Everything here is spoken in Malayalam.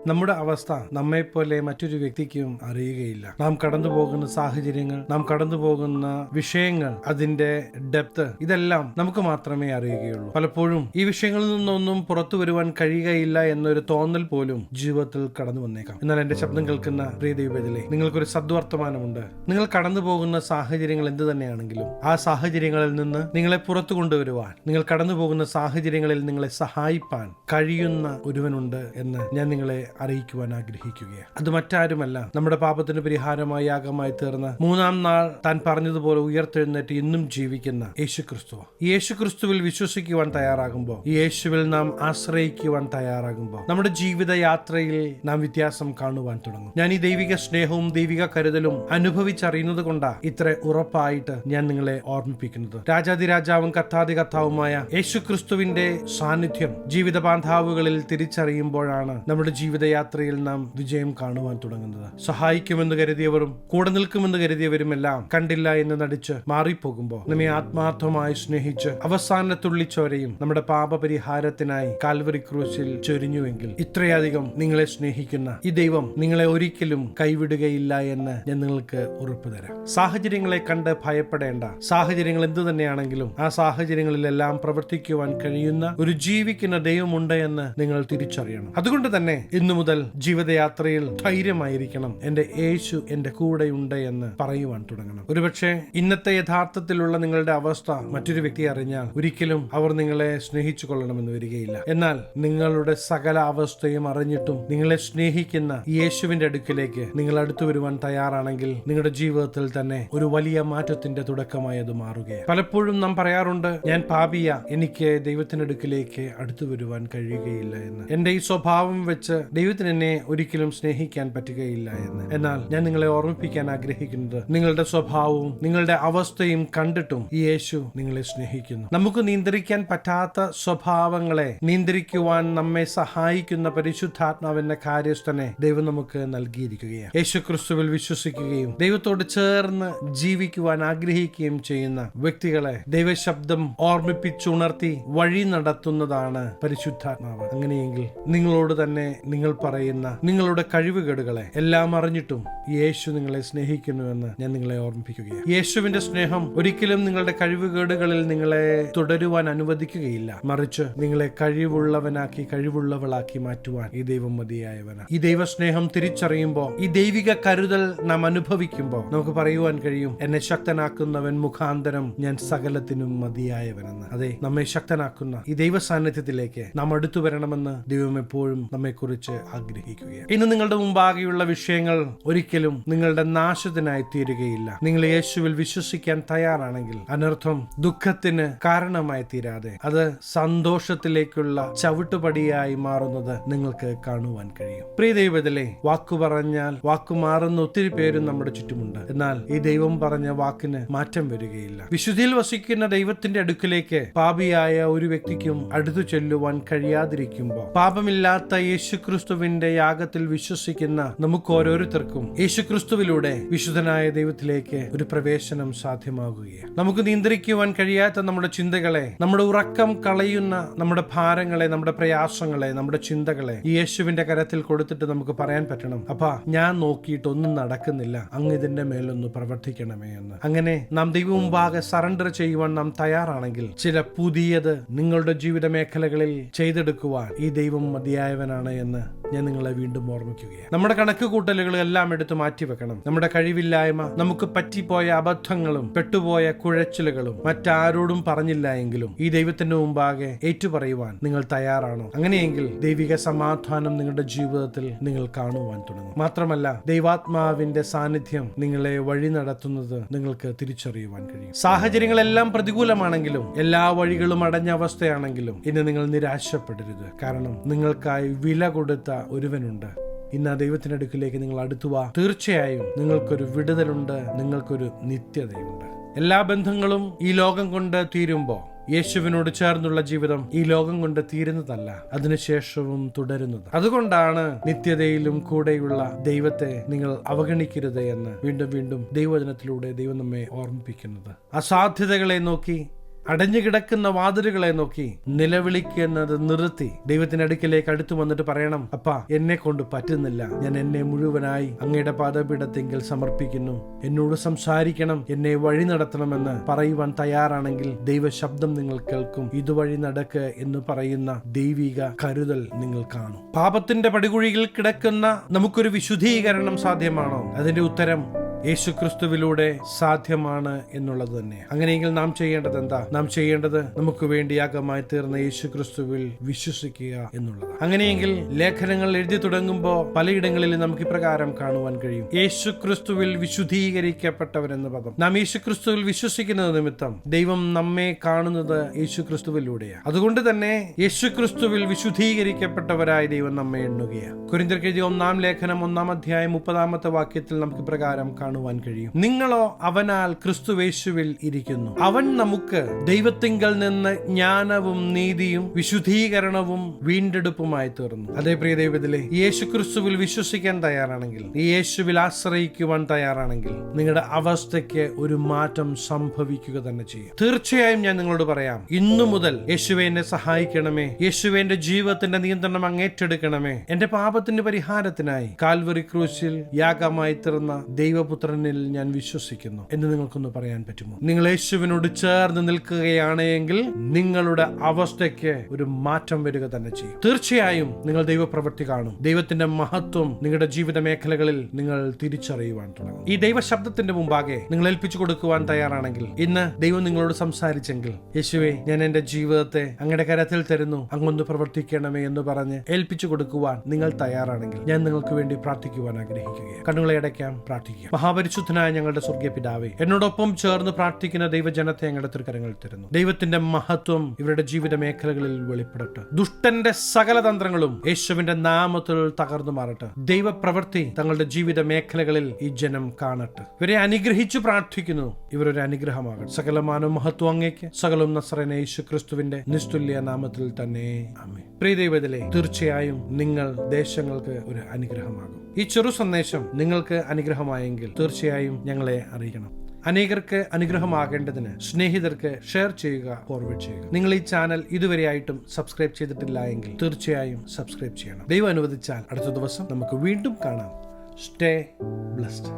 നമ്മുടെ അവസ്ഥ നമ്മെപ്പോലെ മറ്റൊരു വ്യക്തിക്കും അറിയുകയില്ല. നാം കടന്നു പോകുന്ന സാഹചര്യങ്ങൾ, നാം കടന്നു പോകുന്ന വിഷയങ്ങൾ, അതിന്റെ ഡെപ്ത്, ഇതെല്ലാം നമുക്ക് മാത്രമേ അറിയുകയുള്ളൂ. പലപ്പോഴും ഈ വിഷയങ്ങളിൽ നിന്നൊന്നും പുറത്തു വരുവാൻ കഴിയുകയില്ല എന്നൊരു തോന്നൽ പോലും ജീവിതത്തിൽ കടന്നു വന്നേക്കാം. എന്നാൽ എന്റെ ശബ്ദം കേൾക്കുന്ന പ്രിയ ദൈവജനമേ, നിങ്ങൾക്കൊരു സദ്വർത്തമാനമുണ്ട്. നിങ്ങൾ കടന്നു പോകുന്ന സാഹചര്യങ്ങൾ എന്ത് തന്നെയാണെങ്കിലും ആ സാഹചര്യങ്ങളിൽ നിന്ന് നിങ്ങളെ പുറത്തു കൊണ്ടുവരുവാൻ, നിങ്ങൾ കടന്നു പോകുന്ന സാഹചര്യങ്ങളിൽ നിങ്ങളെ സഹായിപ്പാൻ കഴിയുന്ന ഒരുവനുണ്ട് എന്ന് ഞാൻ നിങ്ങളെ അറിയിക്കുവാൻ ആഗ്രഹിക്കുകയാണ്. അത് മറ്റാരുമല്ല, നമ്മുടെ പാപത്തിന് പരിഹാരമായി യാഗമായി തീർന്ന മൂന്നാം നാൾ താൻ പറഞ്ഞതുപോലെ ഉയർത്തെഴുന്നേറ്റ് ഇന്നും ജീവിക്കുന്ന യേശുക്രിസ്തു. ഈ യേശുക്രിസ്തുവിൽ വിശ്വസിക്കുവാൻ തയ്യാറാകുമ്പോൾ, ഈ യേശുവിൽ നാം ആശ്രയിക്കുവാൻ തയ്യാറാകുമ്പോൾ നമ്മുടെ ജീവിത യാത്രയിൽ നാം വ്യത്യാസം കാണുവാൻ തുടങ്ങും. ഞാൻ ഈ ദൈവിക സ്നേഹവും ദൈവിക കരുതലും അനുഭവിച്ചറിയുന്നത് കൊണ്ടാ ഇത്ര ഉറപ്പായിട്ട് ഞാൻ നിങ്ങളെ ഓർമ്മിപ്പിക്കുന്നത്. രാജാതിരാജാവും കർത്താതി കർത്താവുമായ യേശുക്രിസ്തുവിന്റെ സാന്നിധ്യം ജീവിത ബാന്ധാവുകളിൽ തിരിച്ചറിയുമ്പോഴാണ് നമ്മുടെ ജീവിതയാത്രയിൽ നാം വിജയം കാണുവാൻ തുടങ്ങുന്നത്. സഹായിക്കുമെന്ന് കരുതിയവരും കൂടെ നിൽക്കുമെന്ന് കരുതിയവരും എല്ലാം കണ്ടില്ല എന്ന് നടിച്ച് മാറിപ്പോകുമ്പോൾ നമ്മെ ആത്മാർത്ഥമായി സ്നേഹിച്ച് അവസാന തുള്ളിച്ചോരയും നമ്മുടെ പാപപരിഹാരത്തിനായി കാൽവരി ക്രൂശിൽ ചൊരിഞ്ഞുവെങ്കിൽ ഇത്രയധികം നിങ്ങളെ സ്നേഹിക്കുന്ന ഈ ദൈവം നിങ്ങളെ ഒരിക്കലും കൈവിടുകയില്ല എന്ന് ഞാൻ നിങ്ങൾക്ക് ഉറപ്പു തരാം. സാഹചര്യങ്ങളെ കണ്ട് ഭയപ്പെടേണ്ട. സാഹചര്യങ്ങൾ എന്തു തന്നെയാണെങ്കിലും ആ സാഹചര്യങ്ങളിലെല്ലാം പ്രവർത്തിക്കുവാൻ കഴിയുന്ന ഒരു ജീവിക്കുന്ന ദൈവമുണ്ട് എന്ന് നിങ്ങൾ തിരിച്ചറിയണം. അതുകൊണ്ട് തന്നെ ഇന്നു മുതൽ ജീവിതയാത്രയിൽ ധൈര്യമായിരിക്കണം. എന്റെ യേശു എന്റെ കൂടെയുണ്ട് എന്ന് പറയുവാൻ തുടങ്ങണം. ഒരുപക്ഷെ ഇന്നത്തെ യഥാർത്ഥത്തിലുള്ള നിങ്ങളുടെ അവസ്ഥ മറ്റൊരു വ്യക്തി അറിഞ്ഞാൽ ഒരിക്കലും അവർ നിങ്ങളെ സ്നേഹിച്ചു കൊള്ളണമെന്ന് വരികയില്ല. എന്നാൽ നിങ്ങളുടെ സകല അവസ്ഥയും അറിഞ്ഞിട്ടും നിങ്ങളെ സ്നേഹിക്കുന്ന യേശുവിന്റെ അടുക്കിലേക്ക് നിങ്ങൾ അടുത്തു വരുവാൻ തയ്യാറാണെങ്കിൽ നിങ്ങളുടെ ജീവിതത്തിൽ തന്നെ ഒരു വലിയ മാറ്റത്തിന്റെ തുടക്കമായി അത് മാറുകയാണ്. പലപ്പോഴും നാം പറയാറുണ്ട്, ഞാൻ പാപിയ, എനിക്ക് ദൈവത്തിന്റെ അടുക്കിലേക്ക് അടുത്തു വരുവാൻ കഴിയുകയില്ല എന്ന്. എന്റെ ഈ സ്വഭാവം വെച്ച് ദൈവത്തിന് എന്നെ ഒരിക്കലും സ്നേഹിക്കാൻ പറ്റുകയില്ല എന്ന്. എന്നാൽ ഞാൻ നിങ്ങളെ ഓർമ്മിപ്പിക്കാൻ ആഗ്രഹിക്കുന്നത്, നിങ്ങളുടെ സ്വഭാവവും നിങ്ങളുടെ അവസ്ഥയും കണ്ടിട്ടും ഈ യേശു നിങ്ങളെ സ്നേഹിക്കുന്നു. നമുക്ക് നിയന്ത്രിക്കാൻ പറ്റാത്ത സ്വഭാവങ്ങളെ നിയന്ത്രിക്കുവാൻ നമ്മെ സഹായിക്കുന്ന പരിശുദ്ധാത്മാവെന്ന കാര്യസ്ഥനെ ദൈവം നമുക്ക് നൽകിയിരിക്കുകയാണ്. യേശു ക്രിസ്തുവിൽ വിശ്വസിക്കുകയും ദൈവത്തോട് ചേർന്ന് ജീവിക്കുവാൻ ആഗ്രഹിക്കുകയും ചെയ്യുന്ന വ്യക്തികളെ ദൈവശബ്ദം ഓർമ്മിപ്പിച്ചുണർത്തി വഴി നടത്തുന്നതാണ് പരിശുദ്ധാത്മാവ്. അങ്ങനെയെങ്കിൽ നിങ്ങളോട് തന്നെ നിങ്ങൾ പറയുന്ന നിങ്ങളുടെ കഴിവുകേടുകളെ എല്ലാം അറിഞ്ഞിട്ടും യേശു നിങ്ങളെ സ്നേഹിക്കുന്നുവെന്ന് ഞാൻ നിങ്ങളെ ഓർമ്മിപ്പിക്കുകയാണ്. യേശുവിന്റെ സ്നേഹം ഒരിക്കലും നിങ്ങളുടെ കഴിവുകേടുകളിൽ നിങ്ങളെ തുടരുവാൻ അനുവദിക്കുകയില്ല. മറിച്ച് നിങ്ങളെ കഴിവുള്ളവനാക്കി കഴിവുള്ളവളാക്കി മാറ്റുവാൻ ഈ ദൈവം മതിയായവനാണ്. ഈ ദൈവസ്നേഹം തിരിച്ചറിയുമ്പോൾ, ഈ ദൈവിക കരുതൽ നാം അനുഭവിക്കുമ്പോൾ നമുക്ക് പറയുവാൻ കഴിയും, എന്നെ ശക്തനാക്കുന്നവൻ മുഖാന്തരം ഞാൻ സകലത്തിനും മതിയായവനെന്ന്. അതെ, നമ്മെ ശക്തനാക്കുന്ന ഈ ദൈവ സാന്നിധ്യത്തിലേക്ക് നാം അടുത്തു വരണമെന്ന് ദൈവം എപ്പോഴും നമ്മെക്കുറിച്ച് ആഗ്രഹിക്കുകയാണ്. ഇന്ന് നിങ്ങളുടെ മുമ്പാകെയുള്ള വിഷയങ്ങൾ ഒരിക്കലും നിങ്ങളുടെ നാശത്തിനായി തീരുകയില്ല. നിങ്ങൾ യേശുവിൽ വിശ്വസിക്കാൻ തയ്യാറാണെങ്കിൽ അനർത്ഥം ദുഃഖത്തിന് കാരണമായി തീരാതെ അത് സന്തോഷത്തിലേക്കുള്ള ചവിട്ടുപടിയായി മാറുന്നത് നിങ്ങൾക്ക് കാണുവാൻ കഴിയും. പ്രിയ ദൈവത്തിലെ, വാക്കു പറഞ്ഞാൽ വാക്കു മാറുന്ന ഒത്തിരി പേരും നമ്മുടെ ചുറ്റുമുണ്ട്. എന്നാൽ ഈ ദൈവം പറഞ്ഞ വാക്കിന് മാറ്റം വരികയില്ല. വിശുദ്ധിയിൽ വസിക്കുന്ന ദൈവത്തിന്റെ അടുക്കിലേക്ക് പാപിയായ ഒരു വ്യക്തിക്കും അടുത്തു ചെല്ലുവാൻ കഴിയാതിരിക്കുമ്പോൾ, പാപമില്ലാത്ത യേശുക്രിസ്തുവിന്റെ യാഗത്തിൽ വിശ്വസിക്കുന്ന നമുക്ക് ഓരോരുത്തർക്കും യേശുക്രിസ്തുവിലൂടെ വിശുദ്ധനായ ദൈവത്തിലേക്ക് ഒരു പ്രവേശനം സാധ്യമാകുകയാണ്. നമുക്ക് നിയന്ത്രിക്കുവാൻ കഴിയാത്ത നമ്മുടെ ചിന്തകളെ, നമ്മുടെ ഉറക്കം കളയുന്ന നമ്മുടെ ഭാരങ്ങളെ, നമ്മുടെ പ്രയാസങ്ങളെ, നമ്മുടെ ചിന്തകളെ യേശുവിന്റെ കരത്തിൽ കൊടുത്തിട്ട് നമുക്ക് പറയാൻ പറ്റണം, അപ്പാ ഞാൻ നോക്കിയിട്ടൊന്നും നടക്കുന്നില്ല, അങ്ങ് ഇതിന്റെ മേലൊന്ന് പ്രവർത്തിക്കണമേ എന്ന്. അങ്ങനെ നാം ദൈവം മുമ്പാകെ സറണ്ടർ ചെയ്യുവാൻ നാം തയ്യാറാണെങ്കിൽ ചില പുതിയത് നിങ്ങളുടെ ജീവിത മേഖലകളിൽ ചെയ്തെടുക്കുവാൻ ഈ ദൈവം മതിയായവനാണ് എന്ന് ഞാൻ നിങ്ങളെ വീണ്ടും ഓർമ്മിക്കുകയാണ്. നമ്മുടെ കണക്ക് കൂട്ടലുകൾ എല്ലാം എടുത്ത് മാറ്റിവെക്കണം. നമ്മുടെ കഴിവില്ലായ്മ, നമുക്ക് പറ്റിപ്പോയ അബദ്ധങ്ങളും പെട്ടുപോയ കുഴച്ചിലുകളും മറ്റാരോടും പറഞ്ഞില്ല എങ്കിലും ഈ ദൈവത്തിന്റെ മുമ്പാകെ ഏറ്റുപറയുവാൻ നിങ്ങൾ തയ്യാറാണോ? അങ്ങനെയെങ്കിൽ ദൈവിക സമാധാനം നിങ്ങളുടെ ജീവിതത്തിൽ നിങ്ങൾ കാണുവാൻ തുടങ്ങും. മാത്രമല്ല, ദൈവാത്മാവിന്റെ സാന്നിധ്യം നിങ്ങളെ വഴി നടത്തുന്നത് നിങ്ങൾക്ക് തിരിച്ചറിയുവാൻ കഴിയും. സാഹചര്യങ്ങളെല്ലാം പ്രതികൂലമാണെങ്കിലും, എല്ലാ വഴികളും അടഞ്ഞ അവസ്ഥയാണെങ്കിലും ഇന്ന് നിങ്ങൾ നിരാശപ്പെടരുത്. കാരണം നിങ്ങൾക്കായി വില കൊടുത്ത ഒരുവനുണ്ട്. ഇന്ന് ആ ദൈവത്തിന്റെ അടുക്കിലേക്ക് നിങ്ങൾ അടുത്തുവാ. തീർച്ചയായും നിങ്ങൾക്കൊരു വിടുതലുണ്ട്, നിങ്ങൾക്കൊരു നിത്യതയുണ്ട്. എല്ലാ ബന്ധങ്ങളും ഈ ലോകം കൊണ്ട് തീരുമ്പോൾ യേശുവിനോട് ചേർന്നുള്ള ജീവിതം ഈ ലോകം കൊണ്ട് തീരുന്നതല്ല, അതിനുശേഷവും തുടരുന്നത്. അതുകൊണ്ടാണ് നിത്യതയിലും കൂടെയുള്ള ദൈവത്തെ നിങ്ങൾ അവഗണിക്കരുത് എന്ന് വീണ്ടും വീണ്ടും ദൈവവചനത്തിലൂടെ ദൈവം നമ്മെ ഓർമ്മിപ്പിക്കുന്നത്. അസാധ്യതകളെ നോക്കി അടഞ്ഞു കിടക്കുന്ന വാതിലുകളെ നോക്കി നിലവിളിക്കുന്നത് നിർത്തി ദൈവത്തിന്റെ അടുക്കിലേക്ക് അടുത്തു വന്നിട്ട് പറയണം, അപ്പാ, എന്നെ കൊണ്ട് പറ്റുന്നില്ല, ഞാൻ എന്നെ മുഴുവനായി അങ്ങയുടെ പാദപീഠത്തെങ്കിൽ സമർപ്പിക്കുന്നു, എന്നോട് സംസാരിക്കണം, എന്നെ വഴി നടത്തണമെന്ന് പറയുവാൻ തയ്യാറാണെങ്കിൽ ദൈവശബ്ദം നിങ്ങൾ കേൾക്കും. ഇതുവഴി നടക്ക് എന്ന് പറയുന്ന ദൈവിക കരുതൽ നിങ്ങൾ കാണും. പാപത്തിന്റെ പടുകുഴിയിൽ കിടക്കുന്ന നമുക്കൊരു വിശുദ്ധീകരണം സാധ്യമാണോ? അതിന്റെ ഉത്തരം യേശുക്രിസ്തുവിലൂടെ സാധ്യമാണ് എന്നുള്ളത് തന്നെ. അങ്ങനെയെങ്കിൽ നാം ചെയ്യേണ്ടത് എന്താ? നാം ചെയ്യേണ്ടത് നമുക്ക് വേണ്ടി യാഗമായി തീർന്ന യേശുക്രിസ്തുവിൽ വിശ്വസിക്കുക എന്നുള്ളത്. അങ്ങനെയെങ്കിൽ ലേഖനങ്ങൾ എഴുതി തുടങ്ങുമ്പോൾ പലയിടങ്ങളിൽ നമുക്ക് ഇപ്രകാരം കാണുവാൻ കഴിയും, യേശുക്രിസ്തുവിൽ വിശുദ്ധീകരിക്കപ്പെട്ടവരെന്ന പദം. നാം യേശുക്രിസ്തുവിൽ വിശ്വസിക്കുന്നത് നിമിത്തം ദൈവം നമ്മെ കാണുന്നത് യേശുക്രിസ്തുവിലൂടെയാണ്. അതുകൊണ്ട് തന്നെ യേശുക്രിസ്തുവിൽ വിശുദ്ധീകരിക്കപ്പെട്ടവരായി ദൈവം നമ്മെ എണ്ണുകയാണ്. കൊരിന്ത്യർക്ക് എഴുതിയ 1-ാം ലേഖനം 1-ാം അധ്യായം 30-ാമത്തെ വാക്യത്തിൽ നമുക്ക് പ്രകാരം കാണുവാൻ കഴിയും, നിങ്ങളോ അവനാൽ ക്രിസ്തുവേശുവിൽ ഇരിക്കുന്നു, അവൻ നമുക്ക് ദൈവത്തിങ്കൽ നിന്ന് ജ്ഞാനവും നീതിയും വിശുദ്ധീകരണവും വീണ്ടെടുപ്പുമായി തീർന്നു. അതേ പ്രിയ ദൈവത്തിലെ, യേശുക്രിസ്തുവിൽ വിശ്വസിക്കാൻ തയ്യാറാണെങ്കിൽ, ഈ യേശുവിൽ ആശ്രയിക്കുവാൻ തയ്യാറാണെങ്കിൽ നിങ്ങളുടെ അവസ്ഥയ്ക്ക് ഒരു മാറ്റം സംഭവിക്കുക തന്നെ ചെയ്യും. തീർച്ചയായും ഞാൻ നിങ്ങളോട് പറയാം, ഇന്നു മുതൽ യേശുവേ എന്നെ സഹായിക്കണമേ, യേശുവേ എന്റെ ജീവിതത്തിന്റെ നിയന്ത്രണം അങ്ങേറ്റെടുക്കണമേ, എന്റെ പാപത്തിന്റെ പരിഹാരത്തിനായി കാൽവറി ക്രൂശിൽ യാഗമായി തീർന്ന ദൈവപുത്രനിൽ ഞാൻ വിശ്വസിക്കുന്നു എന്ന് നിങ്ങൾക്കൊന്ന് പറയാൻ പറ്റുമോ? നിങ്ങൾ യേശുവിനോട് ചേർന്ന് നിൽക്കുകയാണെങ്കിൽ നിങ്ങളുടെ അവസ്ഥയ്ക്ക് ഒരു മാറ്റം വരിക തന്നെ ചെയ്യും. തീർച്ചയായും നിങ്ങൾ ദൈവപ്രവൃത്തി കാണും. ദൈവത്തിന്റെ മഹത്വം നിങ്ങളുടെ ജീവിത മേഖലകളിൽ നിങ്ങൾ തിരിച്ചറിയുവാൻ തുടങ്ങും. ഈ ദൈവശബ്ദത്തിന്റെ മുമ്പാകെ നിങ്ങൾ ഏൽപ്പിച്ചു കൊടുക്കുവാൻ തയ്യാറാണെങ്കിൽ, ഇന്ന് ദൈവം നിങ്ങളോട് സംസാരിച്ചെങ്കിൽ, യേശുവേ ഞാൻ എന്റെ ജീവിതത്തെ അങ്ങയുടെ കരത്തിൽ തരുന്നു, അങ്ങൊന്ന് പ്രവർത്തിക്കണമേ എന്ന് പറഞ്ഞ് ഏൽപ്പിച്ചു കൊടുക്കുവാൻ നിങ്ങൾ തയ്യാറാണെങ്കിൽ ഞാൻ നിങ്ങൾക്ക് വേണ്ടി പ്രാർത്ഥിക്കുവാൻ ആഗ്രഹിക്കുകയാണ്. കണ്ണുകളെ അടയ്ക്കാം, പ്രാർത്ഥിക്കുക. മഹാപരിശുദ്ധനായ ഞങ്ങളുടെ സ്വർഗീയ പിതാവേ, എന്നോടൊപ്പം ചേർന്ന് പ്രാർത്ഥിക്കുന്ന ദൈവജനത്തെ ഞങ്ങളുടെ തൃക്കരങ്ങളിൽ തരുന്നു. ദൈവത്തിന്റെ മഹത്വം ഇവരുടെ ജീവിത മേഖലകളിൽ വെളിപ്പെടട്ടെ. ദുഷ്ടന്റെ സകല തന്ത്രങ്ങളും യേശുവിന്റെ നാമത്തിൽ തകർന്നു മാറട്ടെ. ദൈവപ്രവൃത്തി തങ്ങളുടെ ജീവിത മേഖലകളിൽ ഈ ജനം കാണട്ടെ. ഇവരെ അനുഗ്രഹിച്ചു പ്രാർത്ഥിക്കുന്നു, ഇവരൊരു അനുഗ്രഹമാകട്ടെ. സകലമാനവും മഹത്വം അങ്ങേക്ക്, സകലം നസ്രയനായ യേശു ക്രിസ്തുവിന്റെ നിസ്തുല്യ നാമത്തിൽ തന്നെ ആമേൻ. പ്രിയ ദൈവത്തിലെ, തീർച്ചയായും നിങ്ങൾ ദേശങ്ങൾക്ക് ഒരു അനുഗ്രഹമാകും. ഈ ചെറു സന്ദേശം നിങ്ങൾക്ക് അനുഗ്രഹമായെങ്കിൽ തീർച്ചയായും ഞങ്ങളെ അറിയിക്കണം. അനേകർക്ക് അനുഗ്രഹമാകേണ്ടതിന് സ്നേഹിതർക്ക് ഷെയർ ചെയ്യുക, ഫോർവേഡ് ചെയ്യുക. നിങ്ങൾ ഈ ചാനൽ ഇതുവരെയായിട്ടും സബ്സ്ക്രൈബ് ചെയ്തിട്ടില്ല എങ്കിൽ തീർച്ചയായും സബ്സ്ക്രൈബ് ചെയ്യണം. ദൈവം അനുവദിച്ചാൽ അടുത്ത ദിവസം നമുക്ക് വീണ്ടും കാണാം. Stay blessed.